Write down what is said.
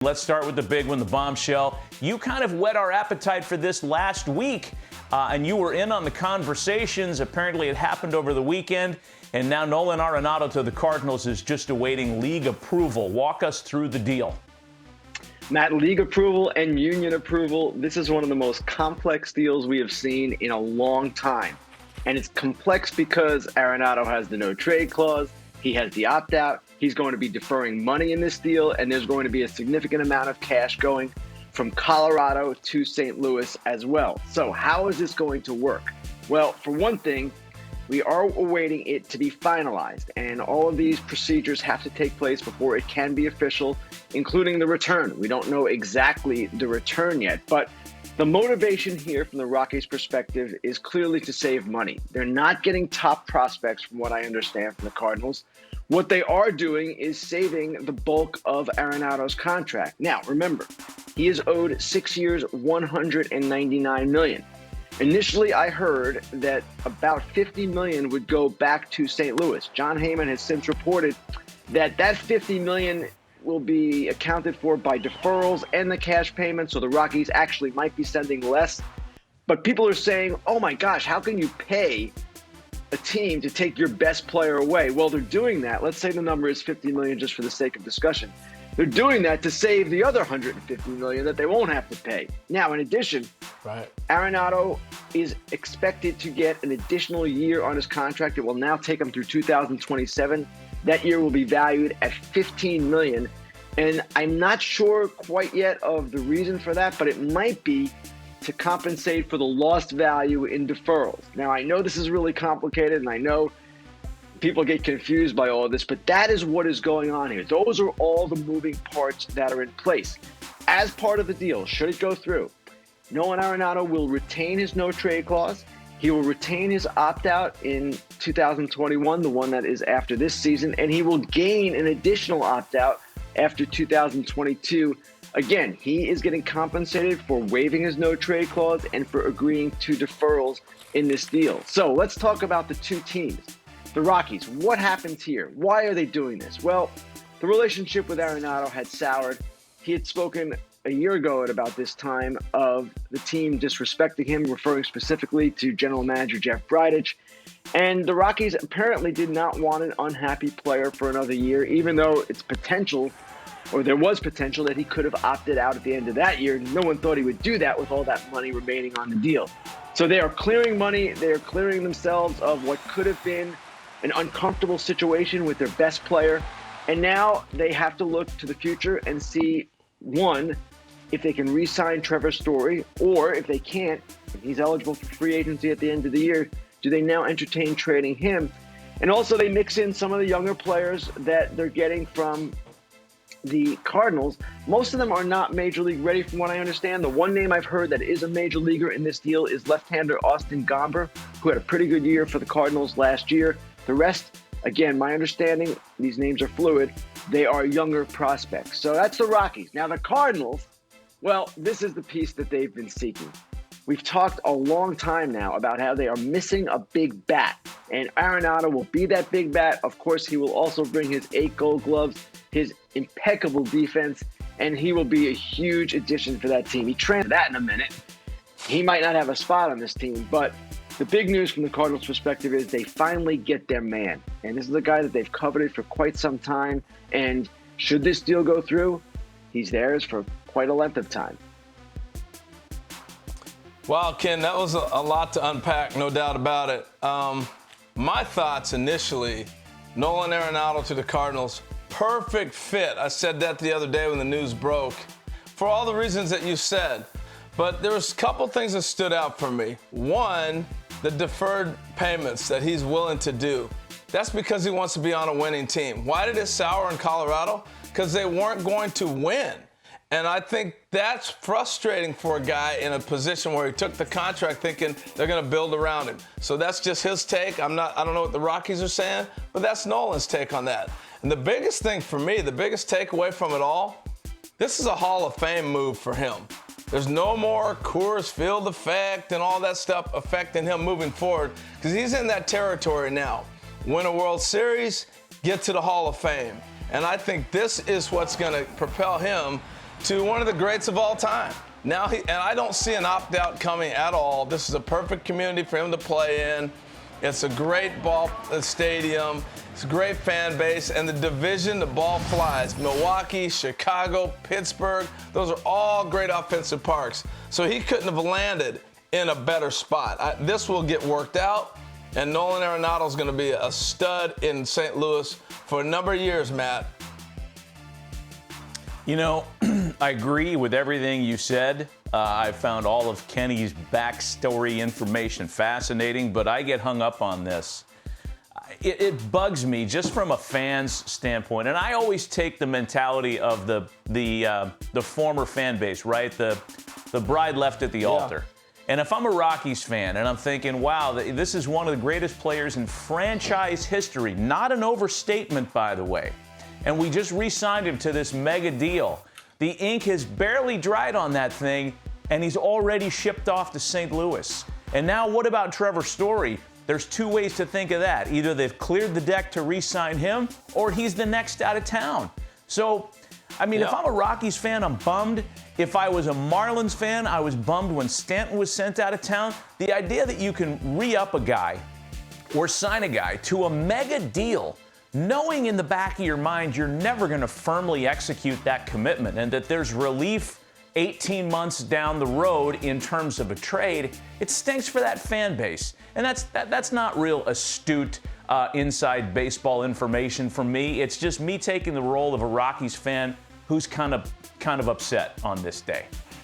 Let's start with the big one, the bombshell. You kind of whet our appetite for this last week, and you were in on the conversations. Apparently, it happened over the weekend, and now Nolan Arenado to the Cardinals is just awaiting league approval. Walk us through the deal. Matt, league approval and union approval, this is one of the most complex deals we have seen in a long time. And it's complex because Arenado has the no-trade clause. He has the opt-out. He's going to be deferring money in this deal, and there's going to be a significant amount of cash going from Colorado to St. Louis as well. So how is this going to work? Well, for one thing, we are awaiting it to be finalized, and all of these procedures have to take place before it can be official, including the return. We don't know exactly the return yet, but the motivation here from the Rockies' perspective is clearly to save money. They're not getting top prospects, from what I understand, from the Cardinals. What they are doing is saving the bulk of Arenado's contract. Now, remember, he is owed 6 years, $199 million. Initially, I heard that about $50 million would go back to St. Louis. John Heyman has since reported that $50 million will be accounted for by deferrals and the cash payments, so the Rockies actually might be sending less. But people are saying, oh my gosh, how can you pay a team to take your best player away? Well, they're doing that. Let's say the number is $50 million just for the sake of discussion. They're doing that to save the other $150 million that they won't have to pay. Now, in addition, Arenado is expected to get an additional year on his contract. It will now take him through 2027. That year will be valued at $15 million. And I'm not sure quite yet of the reason for that, but it might be to compensate for the lost value in deferrals. Now, I know this is really complicated, and I know people get confused by all of this, but that is what is going on here. Those are all the moving parts that are in place. As part of the deal, should it go through, Nolan Arenado will retain his no-trade clause. He will retain his opt-out in 2021, the one that is after this season, and he will gain an additional opt-out after 2022. Again, he is getting compensated for waiving his no-trade clause and for agreeing to deferrals in this deal. So let's talk about the two teams. The Rockies, what happens here? Why are they doing this? Well, the relationship with Arenado had soured. He had spoken a year ago at about this time of the team disrespecting him, referring specifically to general manager Jeff Bridich. And the Rockies apparently did not want an unhappy player for another year, even though it's potential, or there was potential, that he could have opted out at the end of that year. No one thought he would do that with all that money remaining on the deal. So they are clearing money. They are clearing themselves of what could have been an uncomfortable situation with their best player. And now they have to look to the future and see, one, if they can re-sign Trevor Story, or if they can't, if he's eligible for free agency at the end of the year, do they now entertain trading him? And also they mix in some of the younger players that they're getting from the Cardinals. Most of them are not major league ready from what I understand. The one name I've heard that is a major leaguer in this deal is left-hander Austin Gomber, who had a pretty good year for the Cardinals last year. The rest, again, my understanding, these names are fluid, they are younger prospects. So that's the Rockies. Now the Cardinals, well, this is the piece that they've been seeking. We've talked a long time now about how they are missing a big bat, and Arenado will be that big bat. Of course, he will also bring his 8 Gold Gloves, his impeccable defense, and he will be a huge addition for that team. He trained that in a minute. He might not have a spot on this team, but the big news from the Cardinals' perspective is they finally get their man. And this is a guy that they've coveted for quite some time. And should this deal go through, he's theirs for quite a length of time. Wow, Ken, that was a lot to unpack, no doubt about it. My thoughts initially, Nolan Arenado to the Cardinals, perfect fit. I said that the other day when the news broke, for all the reasons that you said. But there was a couple things that stood out for me. One, the deferred payments that he's willing to do. That's because he wants to be on a winning team. Why did it sour in Colorado? Because they weren't going to win. And I think that's frustrating for a guy in a position where he took the contract thinking they're going to build around him. So that's just his take. I don't know what the Rockies are saying, but that's Nolan's take on that. And the biggest thing for me, the biggest takeaway from it all, this is a Hall of Fame move for him. There's no more Coors Field effect and all that stuff affecting him moving forward because he's in that territory now. Win a World Series, get to the Hall of Fame. And I think this is what's going to propel him to one of the greats of all time. Now and I don't see an opt-out coming at all. This is a perfect community for him to play in. It's a great stadium. It's a great fan base. And the division, the ball flies. Milwaukee, Chicago, Pittsburgh, those are all great offensive parks. So he couldn't have landed in a better spot. This will get worked out. And Nolan Arenado is going to be a stud in St. Louis for a number of years, Matt. You know, I agree with everything you said. I found all of Kenny's backstory information fascinating, but I get hung up on this. It bugs me just from a fan's standpoint, and I always take the mentality of the former fan base, right? The bride left at the altar. And if I'm a Rockies fan and I'm thinking, wow, this is one of the greatest players in franchise history, not an overstatement, by the way, and we just re-signed him to this mega deal. The ink has barely dried on that thing, and he's already shipped off to St. Louis. And now what about Trevor Story? There's two ways to think of that. Either they've cleared the deck to re-sign him, or he's the next out of town. So, I mean, if I'm a Rockies fan, I'm bummed. If I was a Marlins fan, I was bummed when Stanton was sent out of town. The idea that you can re-up a guy or sign a guy to a mega deal, knowing in the back of your mind you're never going to firmly execute that commitment and that there's relief 18 months down the road in terms of a trade, it stinks for that fan base. And that's not real astute inside baseball information for me. It's just me taking the role of a Rockies fan who's kind of upset on this day.